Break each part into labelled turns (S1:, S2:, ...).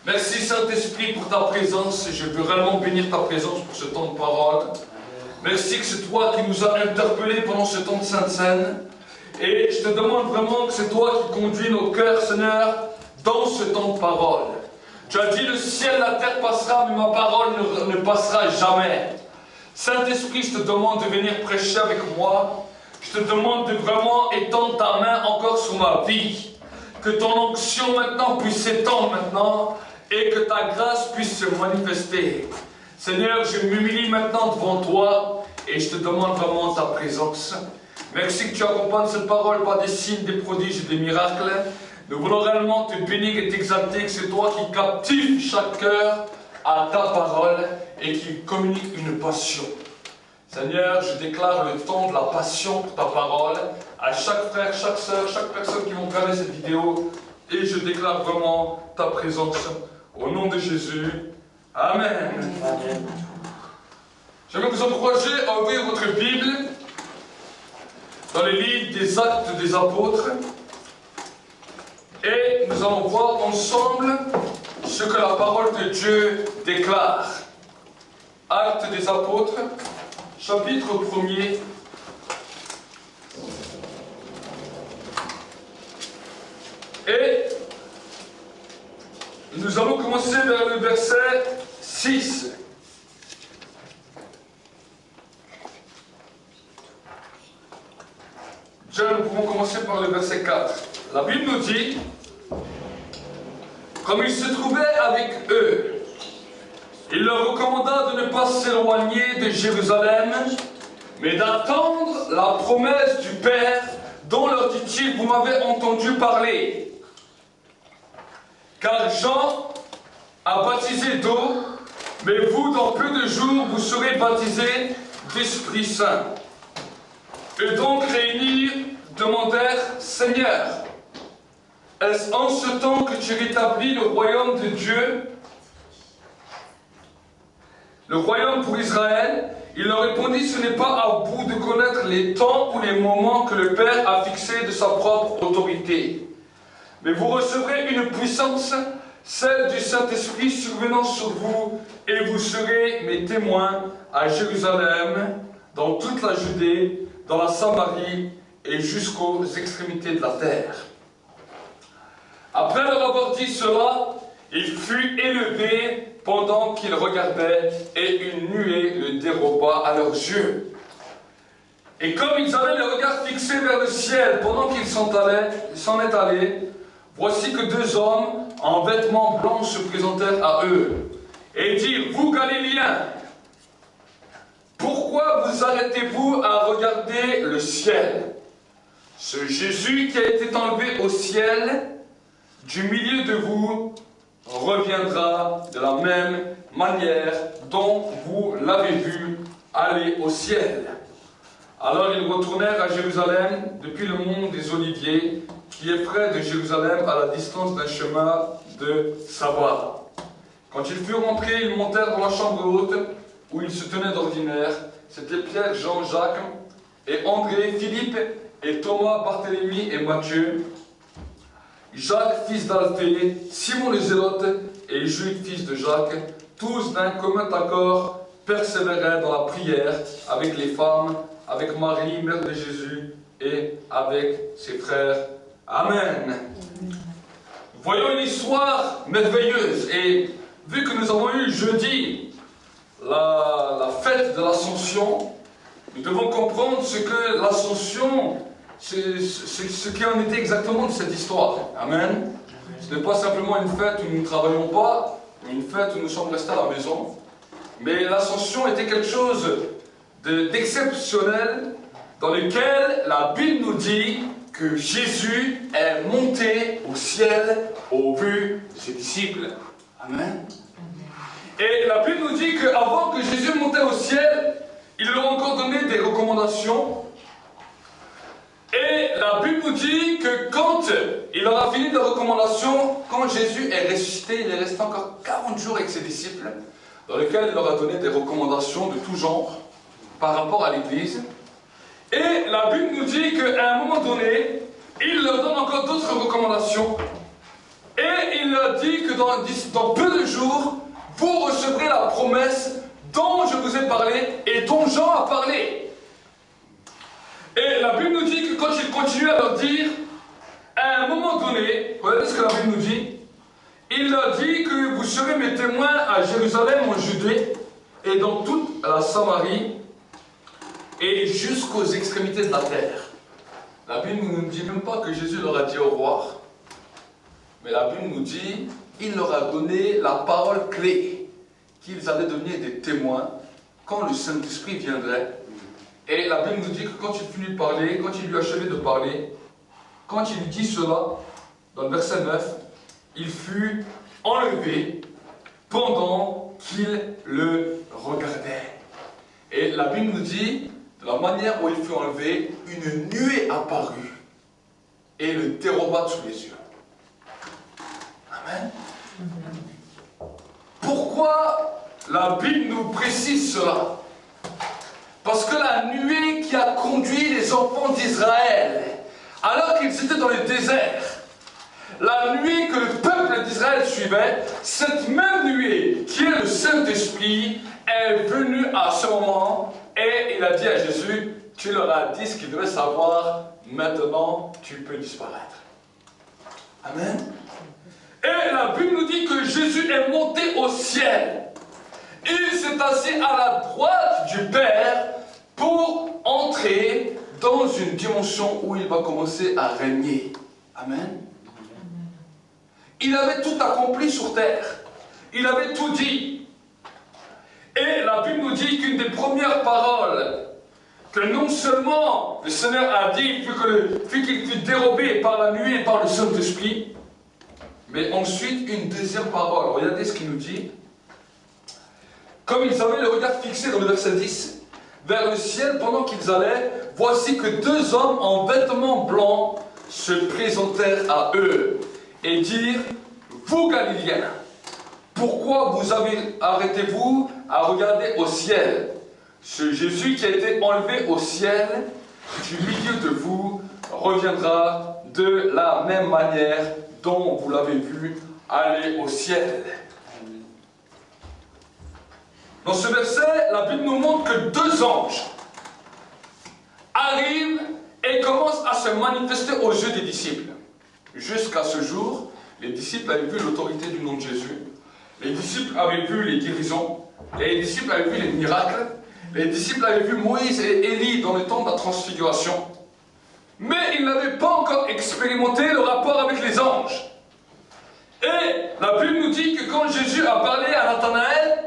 S1: Merci Saint-Esprit pour ta présence. Je veux réellement bénir ta présence pour ce temps de parole. Merci que c'est toi qui nous as interpellés pendant ce temps de Sainte Seine. Et je te demande vraiment que c'est toi qui conduis nos cœurs, Seigneur, dans ce temps de parole. Tu as dit le ciel, la terre passera, mais ma parole ne passera jamais. Saint-Esprit, je te demande de venir prêcher avec moi. Je te demande de vraiment étendre ta main encore sur ma vie. Que ton onction maintenant puisse s'étendre maintenant et que ta grâce puisse se manifester. Seigneur, je m'humilie maintenant devant toi et je te demande vraiment ta présence. Merci que tu accompagnes cette parole par des signes, des prodiges et des miracles. Nous voulons réellement te bénir et t'exalter, que c'est toi qui captives chaque cœur à ta parole et qui communique une passion. Seigneur, je déclare le temps de la passion pour ta parole à chaque frère, chaque sœur, chaque personne qui va regarder cette vidéo, et je déclare vraiment ta présence au nom de Jésus. Amen. Amen. J'aimerais vous encourager à ouvrir votre Bible dans les livres des Actes des Apôtres, et nous allons voir ensemble ce que la parole de Dieu déclare. Actes des Apôtres, chapitre 1er. Et nous allons commencer vers le verset 6. Déjà, nous pouvons commencer par le verset 4. La Bible nous dit, comme il se trouvait avec eux, il leur recommanda de ne pas s'éloigner de Jérusalem, mais d'attendre la promesse du Père, dont leur dit-il, vous m'avez entendu parler. Car Jean a baptisé d'eau, mais vous, dans peu de jours, vous serez baptisés d'Esprit Saint. Et donc réunis demandèrent, Seigneur, est-ce en ce temps que tu rétablis le royaume de Dieu, le royaume pour Israël? Il leur répondit, ce n'est pas à vous de connaître les temps ou les moments que le Père a fixés de sa propre autorité. Mais vous recevrez une puissance, celle du Saint-Esprit survenant sur vous, et vous serez mes témoins à Jérusalem, dans toute la Judée, dans la Samarie et jusqu'aux extrémités de la terre. Après leur avoir dit cela, il fut élevé pendant qu'ils regardaient, et une nuée le déroba à leurs yeux. Et comme ils avaient le regard fixé vers le ciel pendant qu'ils s'en est allés, voici que deux hommes en vêtements blancs se présentèrent à eux, et dirent, vous Galiléens, pourquoi vous arrêtez-vous à regarder le ciel? Ce Jésus qui a été enlevé au ciel, du milieu de vous, reviendra de la même manière dont vous l'avez vu aller au ciel. Alors ils retournèrent à Jérusalem depuis le mont des Oliviers, qui est près de Jérusalem à la distance d'un chemin de sabbat. Quand ils furent rentrés, ils montèrent dans la chambre haute où ils se tenaient d'ordinaire. C'était Pierre, Jean, Jacques et André, Philippe et Thomas, Barthélemy et Matthieu, Jacques, fils d'Alphée, Simon le Zélote et Jude, fils de Jacques, tous d'un commun accord persévéraient dans la prière avec les femmes, avec Marie, mère de Jésus, et avec ses frères. Amen. Voyons une histoire merveilleuse. Et vu que nous avons eu jeudi la fête de l'Ascension, nous devons comprendre ce que l'Ascension, ce qui en était exactement de cette histoire. Amen. Ce n'est pas simplement une fête où nous ne travaillons pas, ou une fête où nous sommes restés à la maison, mais l'Ascension était quelque chose d'exceptionnel dans lequel la Bible nous dit que Jésus est monté au ciel au vu de ses disciples. Amen. Et la Bible nous dit qu'avant que Jésus montait au ciel, il leur a encore donné des recommandations. Et la Bible nous dit que quand il leur a fini les recommandations, quand Jésus est ressuscité, il est resté encore 40 jours avec ses disciples, dans lesquels il leur a donné des recommandations de tout genre par rapport à l'Église. Et la Bible nous dit qu'à un moment donné, il leur donne encore d'autres recommandations. Et il leur dit que dans peu de jours, vous recevrez la promesse dont je vous ai parlé et dont Jean a parlé. Et la Bible nous dit que quand il continue à leur dire, à un moment donné, regardez ce que la Bible nous dit, il leur dit que vous serez mes témoins à Jérusalem, en Judée, et dans toute la Samarie, et jusqu'aux extrémités de la terre. La Bible ne nous dit même pas que Jésus leur a dit au revoir. Mais la Bible nous dit, il leur a donné la parole clé, qu'ils allaient devenir des témoins quand le Saint-Esprit viendrait. Et la Bible nous dit que quand il finit de parler, quand il lui a achevé de parler, quand il lui dit cela, dans le verset 9, il fut enlevé pendant qu'il le regardait. Et la Bible nous dit, de la manière où il fut enlevé, une nuée apparut et le déroba sous les yeux. Amen. Pourquoi la Bible nous précise cela? Parce que la nuée qui a conduit les enfants d'Israël, alors qu'ils étaient dans le désert, la nuée que le peuple d'Israël suivait, cette même nuée qui est le Saint-Esprit est venue à ce moment et il a dit à Jésus, tu leur as dit ce qu'ils devaient savoir, maintenant tu peux disparaître. Amen. Et la Bible nous dit que Jésus est monté au ciel. Il s'est assis à la droite du Père pour entrer dans une dimension où il va commencer à régner. Amen. Il avait tout accompli sur terre. Il avait tout dit. Et la Bible nous dit qu'une des premières paroles que non seulement le Seigneur a dit, puis qu'il fut dérobé par la nuée et par le Saint-Esprit, mais ensuite une deuxième parole. Regardez ce qu'il nous dit. Comme ils avaient le regard fixé dans le verset 10, vers le ciel pendant qu'ils allaient, voici que deux hommes en vêtements blancs se présentèrent à eux et dirent, vous Galiléens, pourquoi vous arrêtez-vous à regarder au ciel? Ce Jésus qui a été enlevé au ciel, du milieu de vous, reviendra de la même manière dont vous l'avez vu aller au ciel. Dans ce verset, la Bible nous montre que deux anges arrivent et commencent à se manifester aux yeux des disciples. Jusqu'à ce jour, les disciples avaient vu l'autorité du nom de Jésus. Les disciples avaient vu les guérisons. Les disciples avaient vu les miracles. Les disciples avaient vu Moïse et Élie dans le temps de la transfiguration. Mais ils n'avaient pas encore expérimenté le rapport avec les anges. Et la Bible nous dit que quand Jésus a parlé à Nathanaël,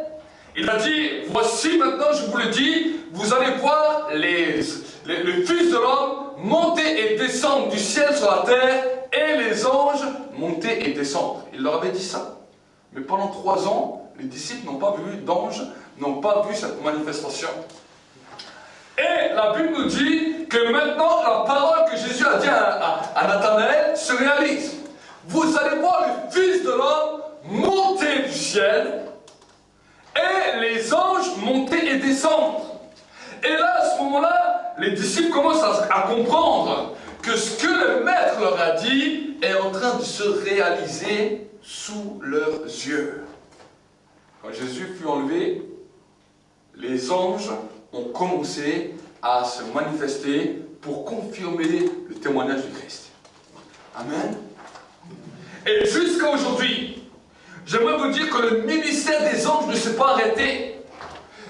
S1: il a dit, voici maintenant je vous le dis, vous allez voir le Fils de l'homme monter et descendre du ciel sur la terre, et les anges monter et descendre. Il leur avait dit ça. Mais pendant 3 ans, les disciples n'ont pas vu d'anges, n'ont pas vu cette manifestation. Et la Bible nous dit que maintenant, la parole que Jésus a dit à Nathanaël se réalise. Vous allez voir le Fils de l'homme monter du ciel, et les anges monter et descendre. Et là, à ce moment-là, les disciples commencent à comprendre que ce que le Maître leur a dit est en train de se réaliser sous leurs yeux. Quand Jésus fut enlevé, les anges ont commencé à se manifester pour confirmer le témoignage du Christ. Amen. Et jusqu'à aujourd'hui, j'aimerais vous dire que le ministère des anges ne s'est pas arrêté,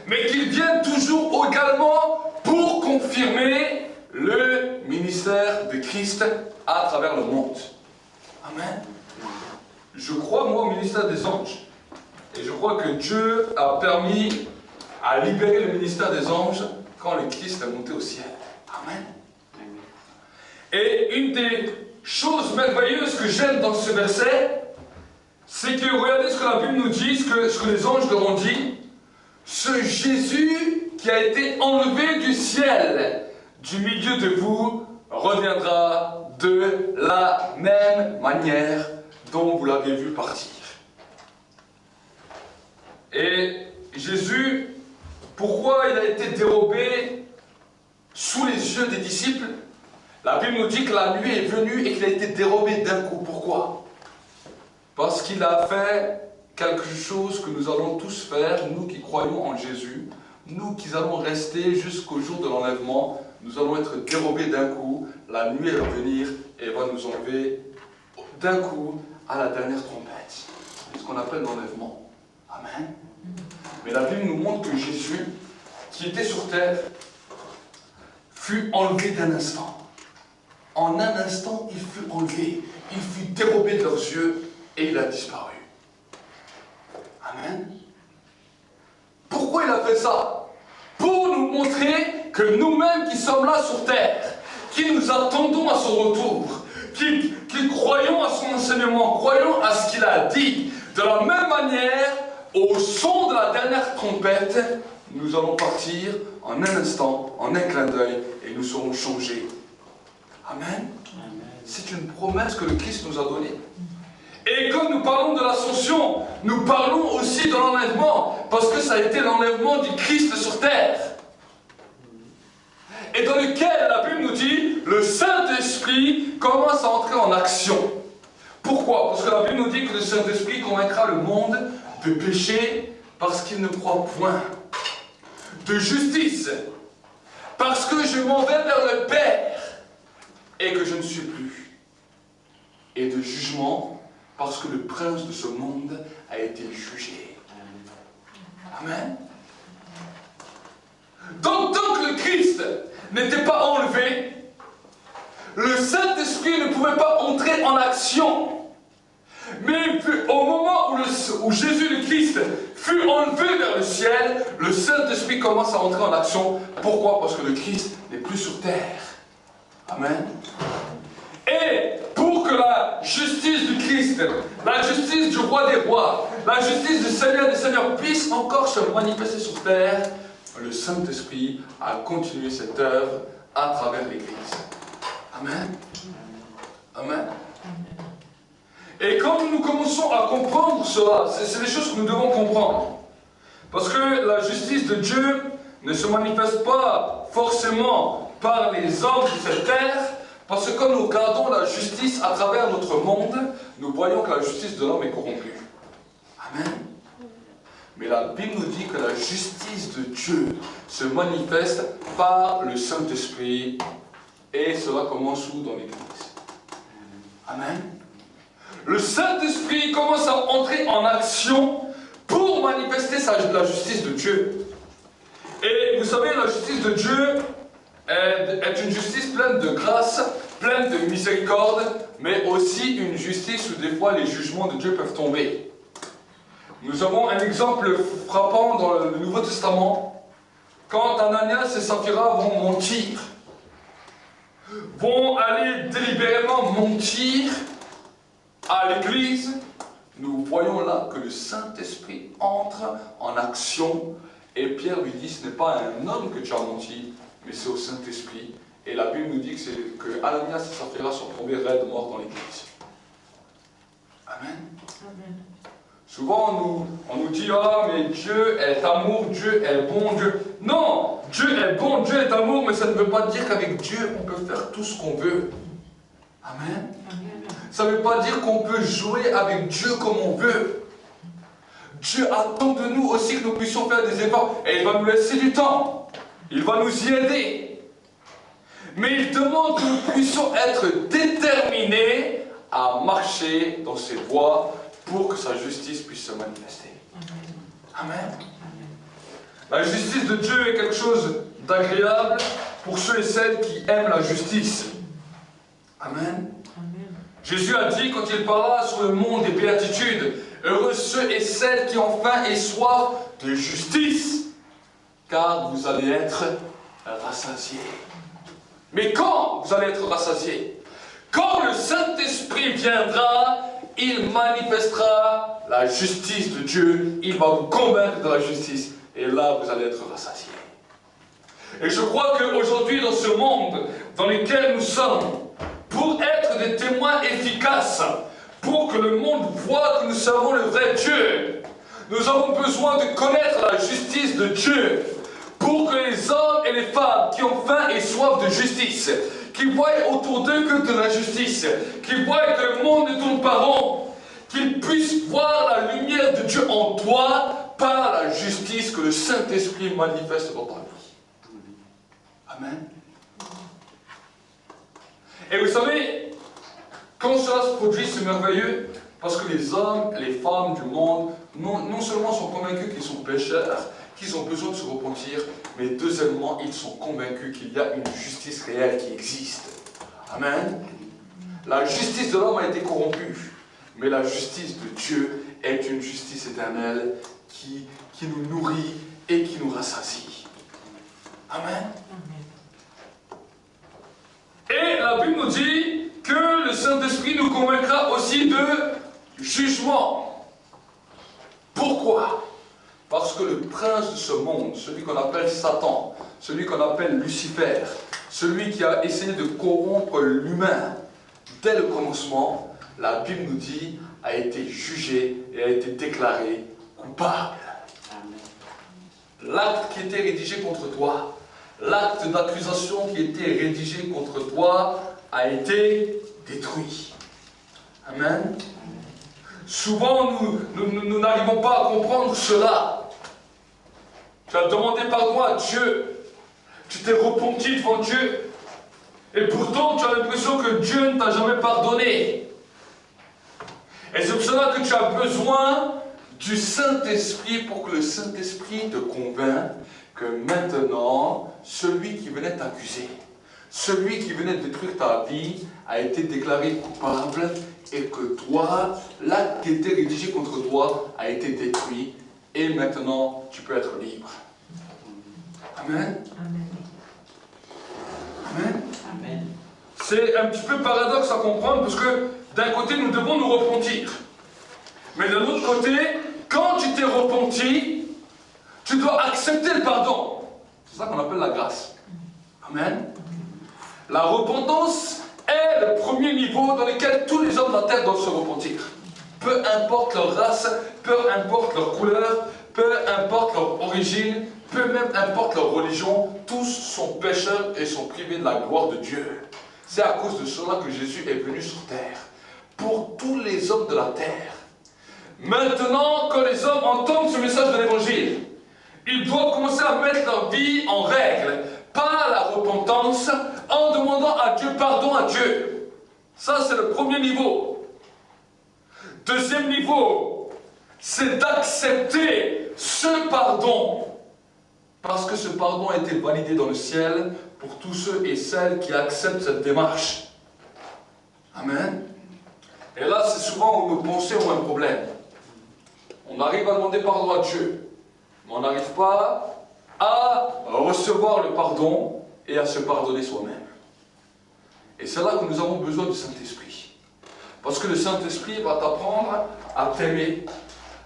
S1: mais qu'ils viennent toujours également pour confirmer le ministère de Christ à travers le monde. Amen. Je crois, moi, au ministère des anges. Et je crois que Dieu a permis à libérer le ministère des anges quand le Christ est monté au ciel. Amen. Et une des choses merveilleuses que j'aime dans ce verset, c'est que, regardez ce que la Bible nous dit, ce que les anges leur ont dit. Ce Jésus qui a été enlevé du ciel, du milieu de vous, reviendra de la même manière dont vous l'avez vu partir. Et Jésus, pourquoi il a été dérobé sous les yeux des disciples? La Bible nous dit que la nuit est venue et qu'il a été dérobé d'un coup. Pourquoi? Parce qu'il a fait quelque chose que nous allons tous faire, nous qui croyons en Jésus, nous qui allons rester jusqu'au jour de l'enlèvement, nous allons être dérobés d'un coup, la nuit va venir et va nous enlever d'un coup à la dernière trompette. C'est ce qu'on appelle l'enlèvement. Amen. Mais la Bible nous montre que Jésus, qui était sur terre, fut enlevé d'un instant. En un instant, il fut enlevé, il fut dérobé de leurs yeux et il a disparu. Amen. Pourquoi il a fait ça? Pour nous montrer que nous-mêmes qui sommes là sur terre, qui nous attendons à son retour, qui croyons à son enseignement, croyons à ce qu'il a dit, de la même manière, au son de la dernière trompette, nous allons partir en un instant, en un clin d'œil, et nous serons changés. Amen. C'est une promesse que le Christ nous a donnée. Et comme nous parlons de l'ascension, nous parlons aussi de l'enlèvement, parce que ça a été l'enlèvement du Christ sur terre. Et dans lequel la Bible nous dit, le Saint-Esprit commence à entrer en action. Pourquoi? Parce que la Bible nous dit que le Saint-Esprit convaincra le monde de péché parce qu'il ne croit point. De justice, parce que je m'en vais vers le Père et que je ne suis plus. Et de jugement, parce que le prince de ce monde a été jugé. Amen. Donc, tant que le Christ n'était pas enlevé, le Saint-Esprit ne pouvait pas entrer en action. Mais au moment où Jésus le Christ fut enlevé vers le ciel, le Saint-Esprit commence à entrer en action. Pourquoi? Parce que le Christ n'est plus sur terre. Amen. Et pour que la justice du Christ, la justice du roi des rois, la justice du Seigneur des seigneurs puisse encore se manifester sur terre, le Saint-Esprit a continué cette œuvre à travers l'Église. Amen. Amen. Et quand nous commençons à comprendre cela, c'est des choses que nous devons comprendre. Parce que la justice de Dieu ne se manifeste pas forcément par les hommes de cette terre, parce que quand nous regardons la justice à travers notre monde, nous voyons que la justice de l'homme est corrompue. Amen. Mais la Bible nous dit que la justice de Dieu se manifeste par le Saint-Esprit, et cela commence où? Dans l'Église. Amen. Le Saint-Esprit commence à entrer en action pour manifester la justice de Dieu. Et vous savez, la justice de Dieu est une justice pleine de grâce, pleine de miséricorde, mais aussi une justice où des fois les jugements de Dieu peuvent tomber. Nous avons un exemple frappant dans le Nouveau Testament, quand Ananias et Saphira vont mentir, vont aller délibérément mentir à l'Église, nous voyons là que le Saint-Esprit entre en action et Pierre lui dit, ce n'est pas à un homme que tu as menti, mais c'est au Saint-Esprit. Et la Bible nous dit que Ananias et Saphira sont tombés raides morts dans l'Église. Amen. Amen. Souvent on nous dit, ah mais Dieu est amour, Dieu est bon, Dieu... Non, Dieu est bon, Dieu est amour, mais ça ne veut pas dire qu'avec Dieu on peut faire tout ce qu'on veut. Amen. Ça ne veut pas dire qu'on peut jouer avec Dieu comme on veut. Dieu attend de nous aussi que nous puissions faire des efforts. Et il va nous laisser du temps. Il va nous y aider. Mais il demande que nous puissions être déterminés à marcher dans ses voies pour que sa justice puisse se manifester. Amen. La justice de Dieu est quelque chose d'agréable pour ceux et celles qui aiment la justice. Amen. Jésus a dit, quand il parla sur le mont des béatitudes, heureux ceux et celles qui ont faim et soif de justice, car vous allez être rassasiés. Mais quand vous allez être rassasiés? Quand le Saint-Esprit viendra, il manifestera la justice de Dieu, il va vous convaincre de la justice, et là vous allez être rassasiés. Et je crois qu'aujourd'hui, dans ce monde dans lequel nous sommes, pour être des témoins efficaces, pour que le monde voit que nous servons le vrai Dieu, nous avons besoin de connaître la justice de Dieu, pour que les hommes et les femmes qui ont faim et soif de justice, qui voient autour d'eux que de la justice, qui voient que le monde ne tourne pas rond, qu'ils puissent voir la lumière de Dieu en toi par la justice que le Saint-Esprit manifeste dans ta vie. Amen. Et vous savez, quand cela se produit, c'est merveilleux, parce que les hommes, les femmes du monde, non seulement sont convaincus qu'ils sont pécheurs, qu'ils ont besoin de se repentir, mais deuxièmement, ils sont convaincus qu'il y a une justice réelle qui existe. Amen. La justice de l'homme a été corrompue, mais la justice de Dieu est une justice éternelle qui nous nourrit et qui nous rassasie. Amen. Et la Bible nous dit que le Saint-Esprit nous convaincra aussi de jugement. Pourquoi? Parce que le prince de ce monde, celui qu'on appelle Satan, celui qu'on appelle Lucifer, celui qui a essayé de corrompre l'humain, dès le commencement, la Bible nous dit, a été jugé et a été déclaré coupable. L'acte qui était rédigé contre toi, l'acte d'accusation qui était rédigé contre toi, a été détruit. Amen. Souvent, nous n'arrivons pas à comprendre cela. Tu as demandé pardon à Dieu. Tu t'es repenti devant Dieu. Et pourtant, tu as l'impression que Dieu ne t'a jamais pardonné. Et c'est pour cela que tu as besoin du Saint-Esprit pour que le Saint-Esprit te convainc que maintenant, celui qui venait t'accuser, celui qui venait détruire ta vie, a été déclaré coupable et que toi, l'acte qui était rédigé contre toi a été détruit et maintenant tu peux être libre. Amen. Amen. Amen. Amen. C'est un petit peu paradoxe à comprendre parce que d'un côté nous devons nous repentir. Mais de l'autre côté, quand tu t'es repenti, tu dois accepter le pardon. C'est ça qu'on appelle la grâce. Amen. La repentance est le premier niveau dans lequel tous les hommes de la terre doivent se repentir. Peu importe leur race, peu importe leur couleur, peu importe leur origine, peu même importe leur religion, tous sont pécheurs et sont privés de la gloire de Dieu. C'est à cause de cela que Jésus est venu sur terre. Pour tous les hommes de la terre. Maintenant, quand les hommes entendent ce message de l'évangile, ils doivent commencer à mettre leur vie en règle par la repentance, en demandant à Dieu pardon à Dieu. Ça, c'est le premier niveau. Deuxième niveau, c'est d'accepter ce pardon. Parce que ce pardon a été validé dans le ciel pour tous ceux et celles qui acceptent cette démarche. Amen. Et là, c'est souvent où nos pensées ont un problème. On arrive à demander pardon à Dieu, mais on n'arrive pas à recevoir le pardon et à se pardonner soi-même. Et c'est là que nous avons besoin du Saint-Esprit. Parce que le Saint-Esprit va t'apprendre à t'aimer,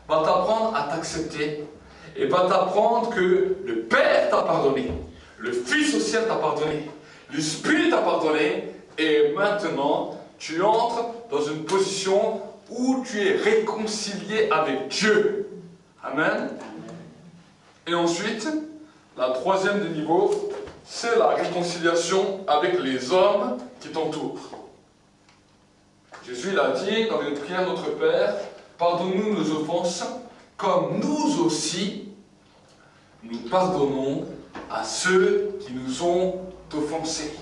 S1: va t'apprendre à t'accepter, et va t'apprendre que le Père t'a pardonné, le Fils au ciel t'a pardonné, l'Esprit t'a pardonné, et maintenant tu entres dans une position où tu es réconcilié avec Dieu. Amen. Et ensuite, la troisième des niveaux, c'est la réconciliation avec les hommes qui t'entourent. Jésus l'a dit dans une prière Notre Père, pardonne-nous nos offenses, comme nous aussi, nous pardonnons à ceux qui nous ont offensés.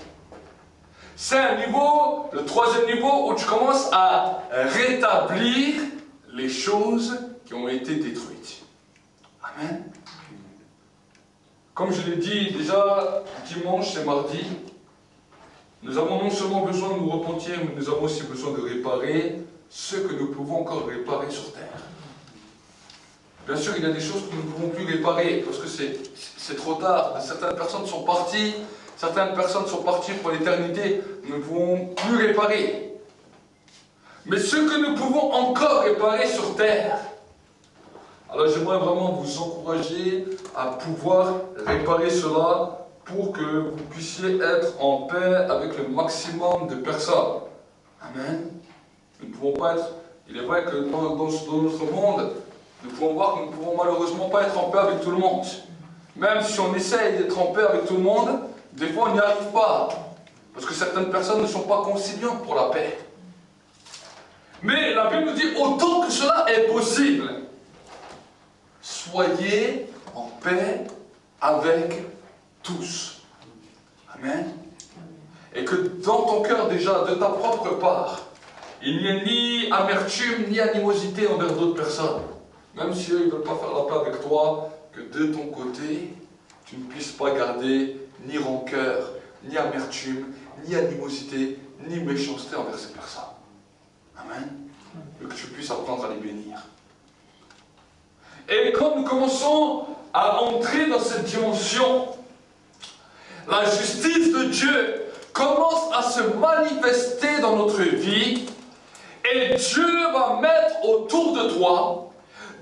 S1: C'est un niveau, le troisième niveau, où tu commences à rétablir les choses qui ont été détruites. Amen. Comme je l'ai dit déjà dimanche et mardi, nous avons non seulement besoin de nous repentir, mais nous avons aussi besoin de réparer ce que nous pouvons encore réparer sur terre. Bien sûr, il y a des choses que nous ne pouvons plus réparer, parce que c'est trop tard. Certaines personnes sont parties pour l'éternité, nous ne pouvons plus réparer. Mais ce que nous pouvons encore réparer sur terre, alors j'aimerais vraiment vous encourager à pouvoir réparer cela pour que vous puissiez être en paix avec le maximum de personnes. Amen. Nous ne pouvons pas être, il est vrai que dans notre monde, nous pouvons voir que nous ne pouvons malheureusement pas être en paix avec tout le monde. Même si on essaye d'être en paix avec tout le monde, des fois on n'y arrive pas. Parce que certaines personnes ne sont pas conciliantes pour la paix. Mais la Bible nous dit, autant que cela est possible, soyez en paix avec tous. Amen. Et que dans ton cœur déjà, de ta propre part, il n'y ait ni amertume, ni animosité envers d'autres personnes. Même si eux, ils ne veulent pas faire la paix avec toi, que de ton côté, tu ne puisses pas garder ni rancœur, ni amertume, ni animosité, ni méchanceté envers ces personnes. Amen. Et que tu puisses apprendre à les bénir. Et quand nous commençons à entrer dans cette dimension, la justice de Dieu commence à se manifester dans notre vie, et Dieu va mettre autour de toi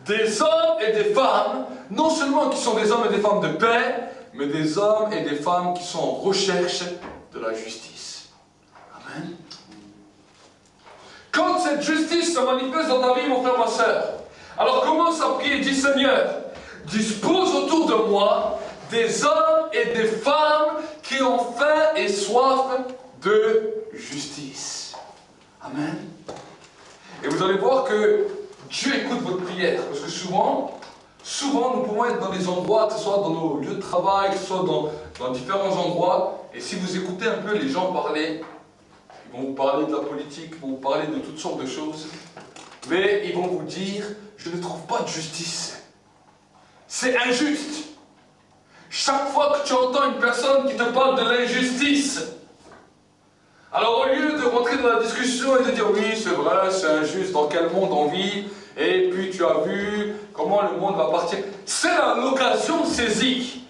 S1: des hommes et des femmes, non seulement qui sont des hommes et des femmes de paix, mais des hommes et des femmes qui sont en recherche de la justice. Amen. Quand cette justice se manifeste dans ta vie, mon frère, ma soeur, alors commence à prier, dis Seigneur, dispose autour de moi des hommes et des femmes qui ont faim et soif de justice. Amen. Et vous allez voir que Dieu écoute votre prière, parce que souvent, nous pouvons être dans des endroits, que ce soit dans nos lieux de travail, que ce soit dans différents endroits, et si vous écoutez un peu les gens parler, ils vont vous parler de la politique, ils vont vous parler de toutes sortes de choses, mais ils vont vous dire, je ne trouve pas de justice. C'est injuste. Chaque fois que tu entends une personne qui te parle de l'injustice, alors au lieu de rentrer dans la discussion et de dire oui, c'est vrai, c'est injuste, dans quel monde on vit, et puis tu as vu comment le monde va partir, c'est l'occasion saisie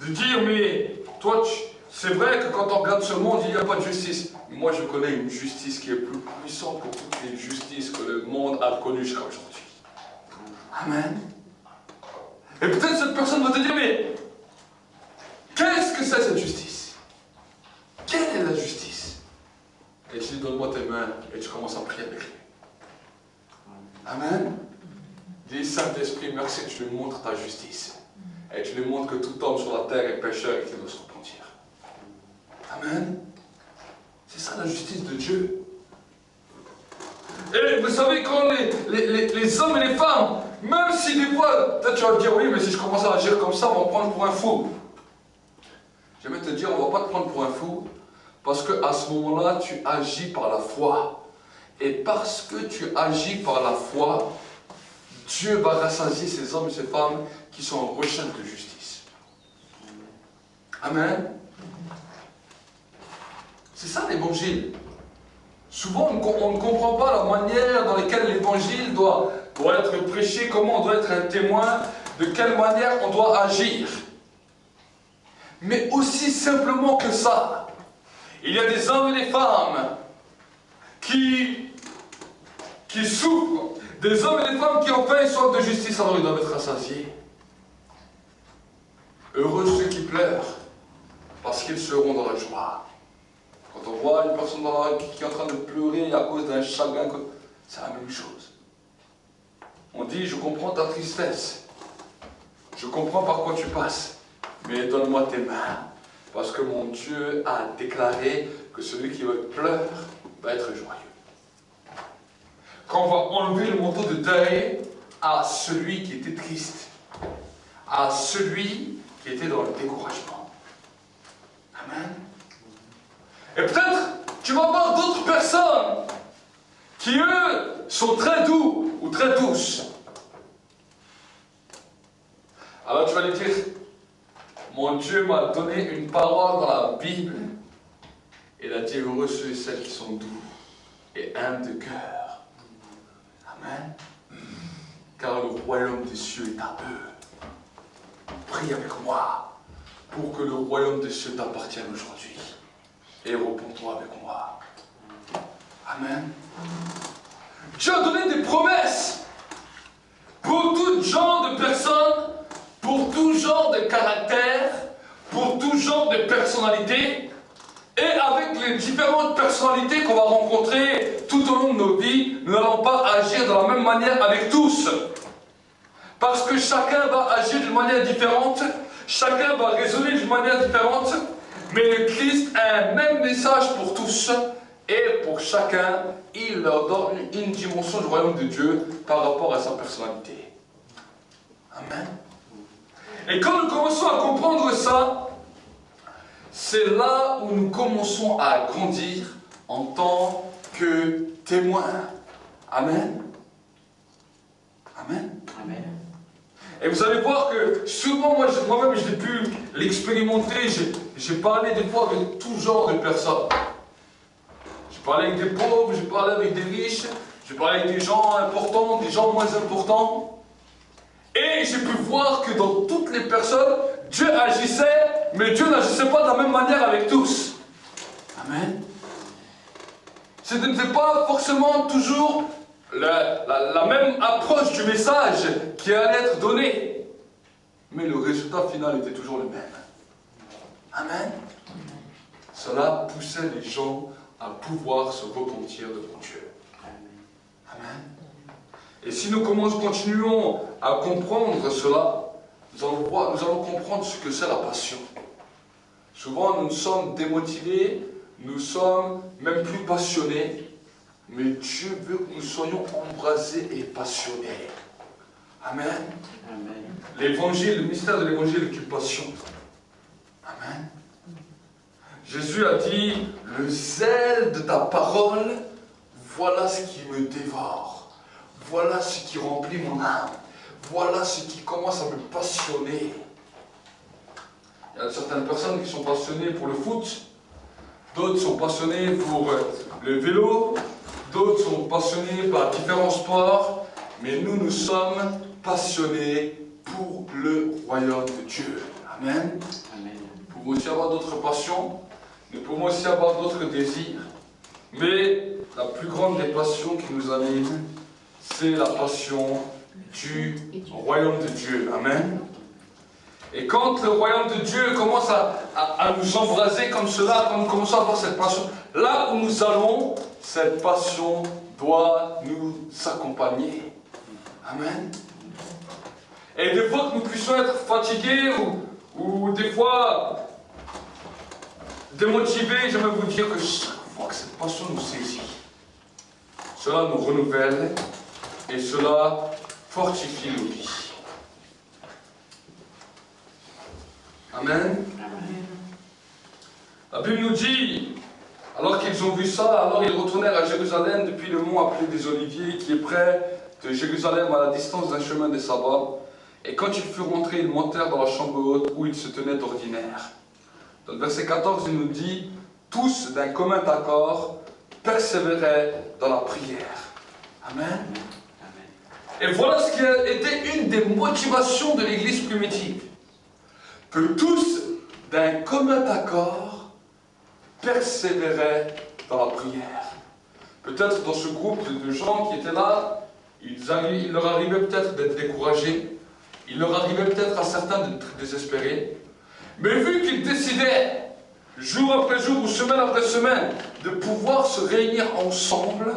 S1: de dire mais toi, c'est vrai que quand on regarde ce monde, il n'y a pas de justice. Mais moi, je connais une justice qui est plus puissante que toutes les justices que le monde a connues jusqu'à aujourd'hui. Amen. Et peut-être cette personne va te dire mais qu'est-ce que c'est cette justice? Quelle est la justice? Et tu dis donne-moi tes mains et tu commences à prier avec lui. Amen. Dis Saint-Esprit, merci que tu lui montres ta justice. Et tu lui montres que tout homme sur la terre est pécheur et qu'il doit se repentir. Amen. C'est ça la justice de Dieu. Et vous savez, quand les hommes et les femmes, même si des fois, peut-être tu vas te dire oui, mais si je commence à agir comme ça, on va me prendre pour un fou. J'aimerais te dire, on ne va pas te prendre pour un fou, parce qu'à ce moment-là, tu agis par la foi. Et parce que tu agis par la foi, Dieu va rassasier ces hommes et ces femmes qui sont en recherche de justice. Amen. C'est ça l'évangile. Souvent, on ne comprend pas la manière dans laquelle l'évangile doit être prêché, comment on doit être un témoin, de quelle manière on doit agir. Mais aussi simplement que ça, il y a des hommes et des femmes qui souffrent, des hommes et des femmes qui ont faim et soif de justice, alors ils doivent être rassasiés. Heureux ceux qui pleurent, parce qu'ils seront dans la joie. Quand on voit une personne qui est en train de pleurer à cause d'un chagrin, c'est la même chose. On dit, je comprends ta tristesse, je comprends par quoi tu passes, mais donne-moi tes mains, parce que mon Dieu a déclaré que celui qui pleure va être joyeux. Quand on va enlever le manteau de deuil à celui qui était triste, à celui qui était dans le découragement. Amen. Et peut-être, tu vas voir d'autres personnes qui, eux, sont très doux ou très douces. Alors tu vas lui dire, mon Dieu m'a donné une parole dans la Bible. Il a dit, heureux ceux et celles qui sont doux et humbles de cœur. Amen. Car le royaume des cieux est à eux. Prie avec moi pour que le royaume des cieux t'appartienne aujourd'hui. Et réponds-toi avec moi. Amen. Dieu a donné des promesses pour tout genre de personnes, pour tout genre de caractère, pour tout genre de personnalité. Et avec les différentes personnalités qu'on va rencontrer tout au long de nos vies, nous n'allons pas agir de la même manière avec tous. Parce que chacun va agir d'une manière différente, chacun va raisonner d'une manière différente, mais le Christ a un même message pour tous, Et pour chacun, il leur donne une dimension du royaume de Dieu par rapport à sa personnalité. Amen. Et quand nous commençons à comprendre ça, c'est là où nous commençons à grandir en tant que témoins. Amen. Amen.
S2: Amen.
S1: Et vous allez voir que souvent, moi-même, j'ai pu l'expérimenter. J'ai parlé des fois avec tout genre de personnes. J'ai parlé avec des pauvres, j'ai parlé avec des riches, j'ai parlé avec des gens importants, des gens moins importants. Et j'ai pu voir que dans toutes les personnes, Dieu agissait, mais Dieu n'agissait pas de la même manière avec tous. Amen. Ce n'était pas forcément toujours la même approche du message qui allait être donné. Mais le résultat final était toujours le même. Amen. Cela poussait les gens à pouvoir se repentir devant Dieu. Amen. Et si nous continuons à comprendre cela, nous allons comprendre ce que c'est la passion. Souvent, nous sommes démotivés, nous sommes même plus passionnés, mais Dieu veut que nous soyons embrasés et passionnés. Amen.
S2: Amen.
S1: L'évangile, le mystère de l'évangile est une passion. Amen. Jésus a dit, le zèle de ta parole, voilà ce qui me dévore. Voilà ce qui remplit mon âme. Voilà ce qui commence à me passionner. Il y a certaines personnes qui sont passionnées pour le foot, d'autres sont passionnées pour le vélo, d'autres sont passionnés par différents sports, mais nous sommes passionnés pour le royaume de Dieu. Amen.
S2: Amen.
S1: Nous pouvons aussi avoir d'autres passions, nous pouvons aussi avoir d'autres désirs, mais la plus grande des passions qui nous anime, c'est la passion du royaume de Dieu. Amen. Et quand le royaume de Dieu commence à nous embraser comme cela, quand nous commençons à avoir cette passion, là où nous allons, cette passion doit nous accompagner. Amen. Et des fois que nous puissions être fatigués ou des fois démotivés, j'aimerais vous dire que chaque fois que cette passion nous saisit, cela nous renouvelle et cela fortifie nos vies. Amen. La Bible nous dit, alors qu'ils ont vu ça, alors ils retournèrent à Jérusalem depuis le mont appelé des Oliviers, qui est près de Jérusalem à la distance d'un chemin des sabbats. Et quand ils furent rentrés, ils montèrent dans la chambre haute où ils se tenaient d'ordinaire. Dans le verset 14, il nous dit, tous d'un commun accord persévéraient dans la prière. Amen. Et voilà ce qui a été une des motivations de l'Église primitive. Que tous, d'un commun accord, persévéraient dans la prière. Peut-être dans ce groupe de gens qui étaient là, il leur arrivait peut-être d'être découragés, il leur arrivait peut-être à certains d'être désespérés, mais vu qu'ils décidaient, jour après jour ou semaine après semaine, de pouvoir se réunir ensemble,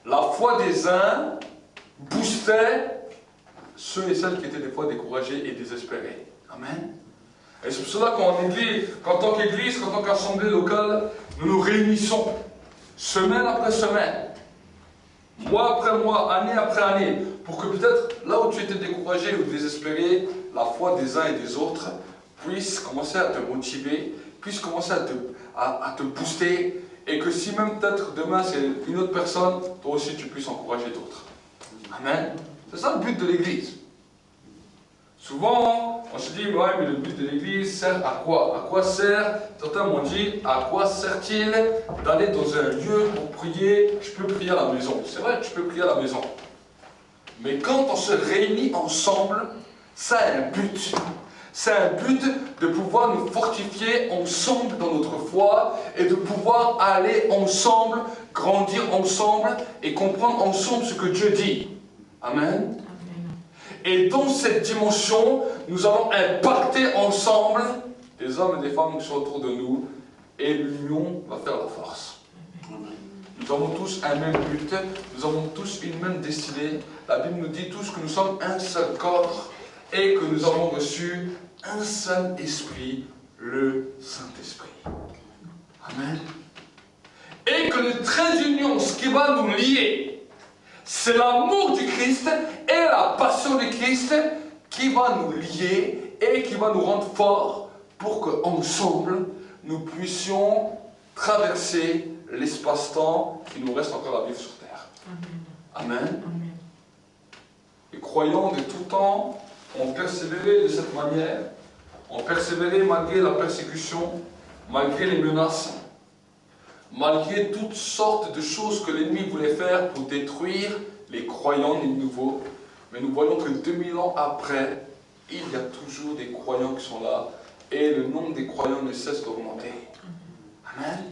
S1: la foi des uns boostait ceux et celles qui étaient des fois découragés et désespérés. Amen. Et c'est pour cela qu'en tant qu'Église, qu'en tant qu'assemblée locale, nous nous réunissons semaine après semaine, mois après mois, année après année, pour que peut-être là où tu étais découragé ou désespéré, la foi des uns et des autres puisse commencer à te motiver, puisse commencer à te booster, et que si même peut-être demain c'est une autre personne, toi aussi tu puisses encourager d'autres. Amen. C'est ça le but de l'Église. Souvent, on se dit, ouais, mais le but de l'Église sert à quoi? À quoi sert? Certains m'ont dit, à quoi sert-il d'aller dans un lieu pour prier? Je peux prier à la maison. C'est vrai, tu peux prier à la maison. Mais quand on se réunit ensemble, ça a un but. C'est un but de pouvoir nous fortifier ensemble dans notre foi et de pouvoir aller ensemble, grandir ensemble et comprendre ensemble ce que Dieu dit. Amen. Et dans cette dimension, nous allons impacter ensemble des hommes et des femmes qui sont autour de nous, et l'union va faire la force. Nous avons tous un même but, nous avons tous une même destinée. La Bible nous dit tous que nous sommes un seul corps et que nous avons reçu un seul esprit, le Saint-Esprit. Amen. Et le trait d'union, ce qui va nous lier, c'est l'amour du Christ et la passion du Christ qui va nous lier et qui va nous rendre forts pour qu'ensemble, nous puissions traverser l'espace-temps qui nous reste encore à vivre sur terre. Amen. Amen. Les croyants de tout temps ont persévéré de cette manière, ont persévéré malgré la persécution, malgré les menaces, malgré toutes sortes de choses que l'ennemi voulait faire pour détruire les croyants les nouveaux. Mais nous voyons que 2000 ans après, il y a toujours des croyants qui sont là et le nombre des croyants ne cesse d'augmenter. Amen.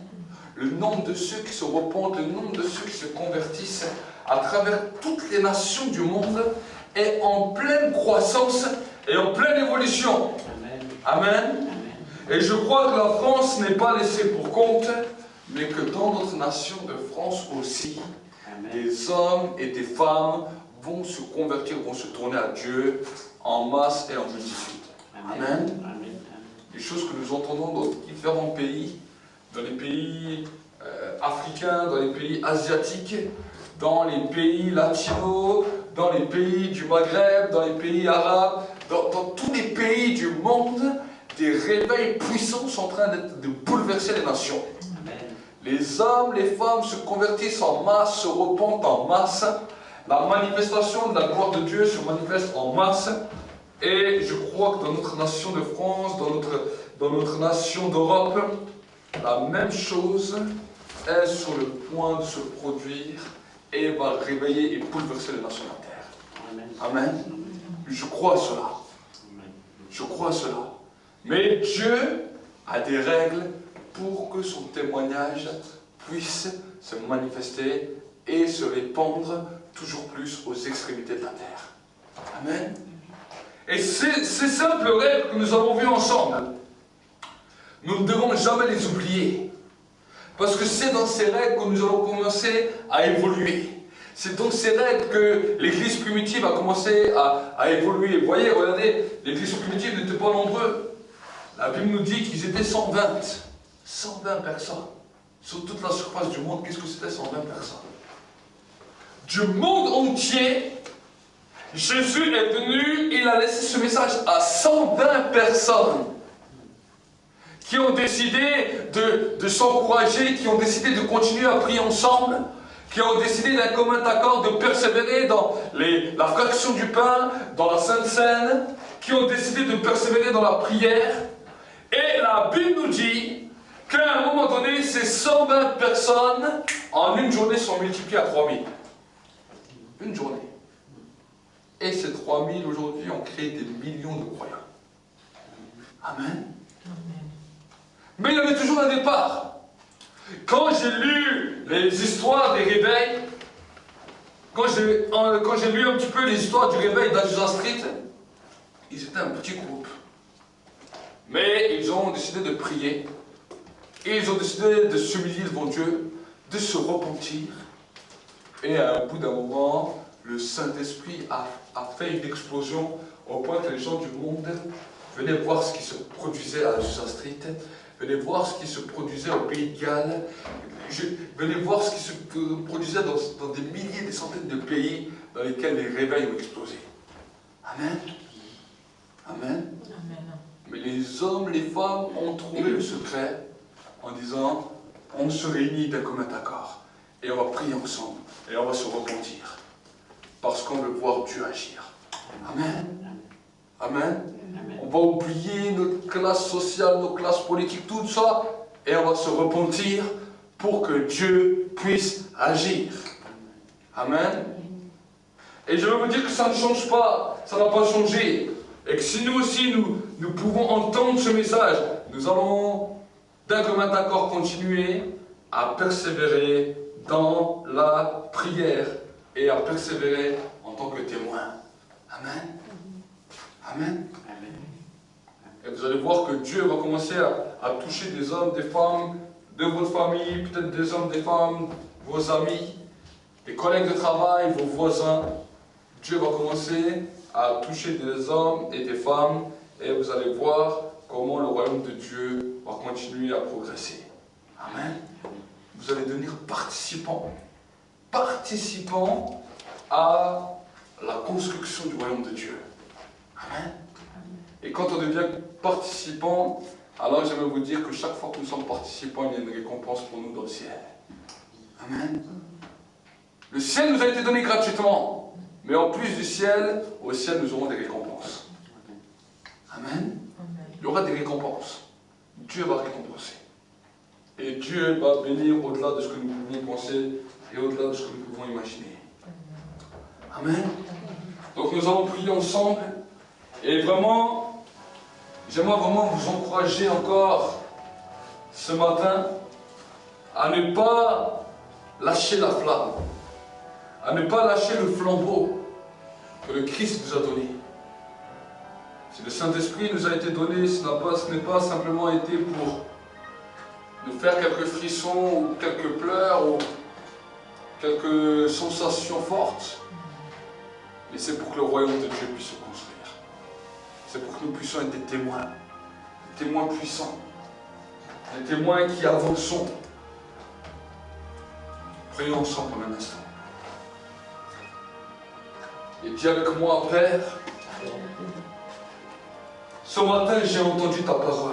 S1: Le nombre de ceux qui se repentent, le nombre de ceux qui se convertissent à travers toutes les nations du monde est en pleine croissance et en pleine évolution. Amen. Amen. Et je crois que la France n'est pas laissée pour compte, mais que dans notre nation de France aussi, des hommes et des femmes vont se convertir, vont se tourner à Dieu en masse et en multitude. Amen. Amen. Les choses que nous entendons dans différents pays, dans les pays africains, dans les pays asiatiques, dans les pays latinos, dans les pays du Maghreb, dans les pays arabes, dans tous les pays du monde, des réveils puissants sont en train de bouleverser les nations. Amen. Les hommes, les femmes se convertissent en masse, se repentent en masse. La manifestation de la gloire de Dieu se manifeste en masse. Et je crois que dans notre nation de France, dans notre nation d'Europe, la même chose est sur le point de se produire et va réveiller et bouleverser les nations de la terre. Amen. Amen. Je crois à cela. Je crois à cela. Mais Dieu a des règles pour que son témoignage puisse se manifester et se répandre toujours plus aux extrémités de la terre. Amen. Et ces simples règles que nous avons vues ensemble, nous ne devons jamais les oublier. Parce que c'est dans ces règles que nous allons commencer à évoluer. C'est dans ces règles que l'église primitive a commencé à évoluer. Vous voyez, regardez, l'église primitive n'était pas nombreux. La Bible nous dit qu'ils étaient 120. 120 personnes. Sur toute la surface du monde, qu'est-ce que c'était 120 personnes? Du monde entier, Jésus est venu, il a laissé ce message à 120 personnes qui ont décidé de s'encourager, qui ont décidé de continuer à prier ensemble, qui ont décidé d'un commun accord de persévérer dans la fraction du pain, dans la Sainte Seine, qui ont décidé de persévérer dans la prière. Et la Bible nous dit qu'à un moment donné, ces 120 personnes, en une journée, sont multipliées à 3000. Une journée. Et ces 3000 aujourd'hui ont créé des millions de croyants. Amen. Mais il y avait toujours un départ. Quand j'ai lu les histoires des réveils, quand j'ai lu un petit peu les histoires du réveil d'Azusa Street, ils étaient un petit groupe. Mais ils ont décidé de prier. Et ils ont décidé de s'humilier devant Dieu, de se repentir. Et à bout d'un moment, le Saint-Esprit a fait une explosion au point que les gens du monde venaient voir ce qui se produisait à Azusa Street, venaient voir ce qui se produisait au Pays de Galles, venaient voir ce qui se produisait dans des milliers, des centaines de pays dans lesquels les réveils ont explosé. Amen. Amen. Amen. Mais les hommes, les femmes ont trouvé le secret en disant, on se réunit d'un commun accord et on va prier ensemble et on va se repentir parce qu'on veut voir Dieu agir. Amen. Amen. On va oublier notre classe sociale, nos classes politiques, tout ça, et on va se repentir pour que Dieu puisse agir. Amen. Et je veux vous dire que ça ne change pas, ça n'a pas changé. Et que si nous aussi, nous pouvons entendre ce message, nous allons d'un commun accord continuer à persévérer dans la prière et à persévérer en tant que témoin. Amen. Amen. Et vous allez voir que Dieu va commencer à toucher des hommes, des femmes de votre famille, peut-être des hommes, des femmes, vos amis, des collègues de travail, vos voisins. Dieu va commencer à toucher des hommes et des femmes et vous allez voir comment le royaume de Dieu va continuer à progresser. Amen. vous allez devenir participants. Participants à la construction du royaume de Dieu. Amen. Et quand on devient participant, alors j'aimerais vous dire que chaque fois que nous sommes participants, il y a une récompense pour nous dans le ciel. Amen. Le ciel nous a été donné gratuitement. Mais en plus du ciel, au ciel nous aurons des récompenses. Amen. Il y aura des récompenses. Dieu va récompenser. Et Dieu va bénir au-delà de ce que nous pouvons penser et au-delà de ce que nous pouvons imaginer. Amen. Donc nous allons prier ensemble. Et vraiment, j'aimerais vraiment vous encourager encore ce matin à ne pas lâcher la flamme, à ne pas lâcher le flambeau que le Christ vous a donné. Si le Saint-Esprit nous a été donné, ce n'est pas simplement été pour nous faire quelques frissons ou quelques pleurs ou quelques sensations fortes, mais c'est pour que le royaume de Dieu puisse se construire. C'est pour que nous puissions être des témoins puissants, des témoins qui avançons. Prions ensemble pour un instant. Et dis avec moi, Père, ce matin j'ai entendu ta parole.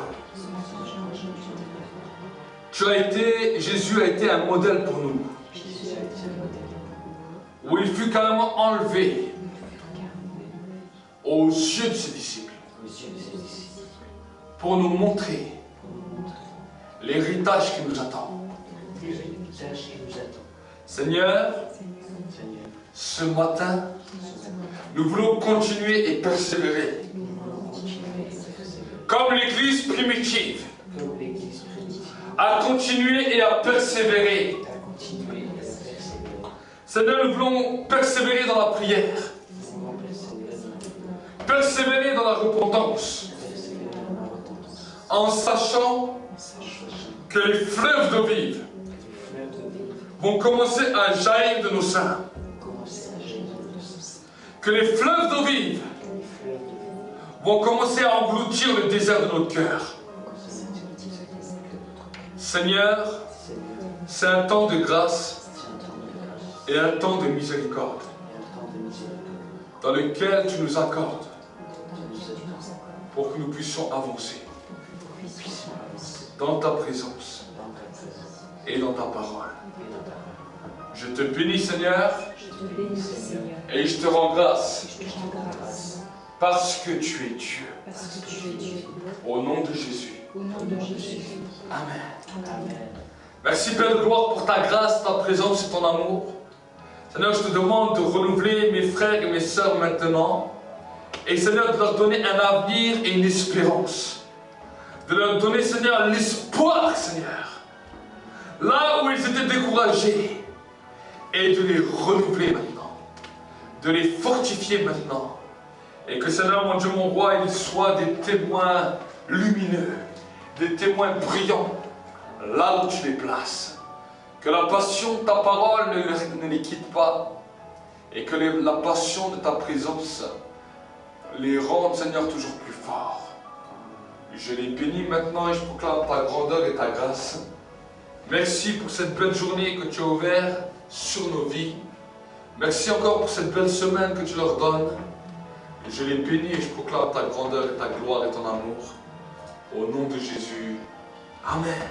S1: Jésus a été un modèle pour nous. Où il fut carrément enlevé aux yeux de ses disciples. Pour nous montrer l'héritage qui nous attend. Seigneur, ce matin, nous voulons continuer et persévérer. Comme l'Église primitive, à continuer et à persévérer. Seigneur, nous voulons persévérer dans la prière, persévérer dans la repentance, en sachant que les fleuves d'eau vive vont commencer à jaillir de nos seins. Que les fleuves d'eau vive vont commencer à engloutir le désert de notre cœur. Seigneur, c'est un temps de grâce et un temps de miséricorde dans lequel tu nous accordes pour que nous puissions avancer dans ta présence et dans ta parole. Je te bénis, Seigneur, et je te rends grâce parce que tu es Dieu. Au nom de Jésus. Amen. Merci, Père de gloire, pour ta grâce, ta présence et ton amour. Seigneur, je te demande de renouveler mes frères et mes sœurs maintenant. Et Seigneur, de leur donner un avenir et une espérance. De leur donner, Seigneur, l'espoir, Seigneur. Là où ils étaient découragés. Et de les renouveler maintenant. De les fortifier maintenant. Et que, Seigneur, mon Dieu, mon roi, ils soient des témoins lumineux. Des témoins brillants. Là où tu les places. Que la passion de ta parole ne les quitte pas. Et que la passion de ta présence les rende, Seigneur, toujours plus forts. Je les bénis maintenant et je proclame ta grandeur et ta grâce. Merci pour cette belle journée que tu as ouverte sur nos vies. Merci encore pour cette belle semaine que tu leur donnes. Et je les bénis et je proclame ta grandeur et ta gloire et ton amour. Au nom de Jésus. Amen.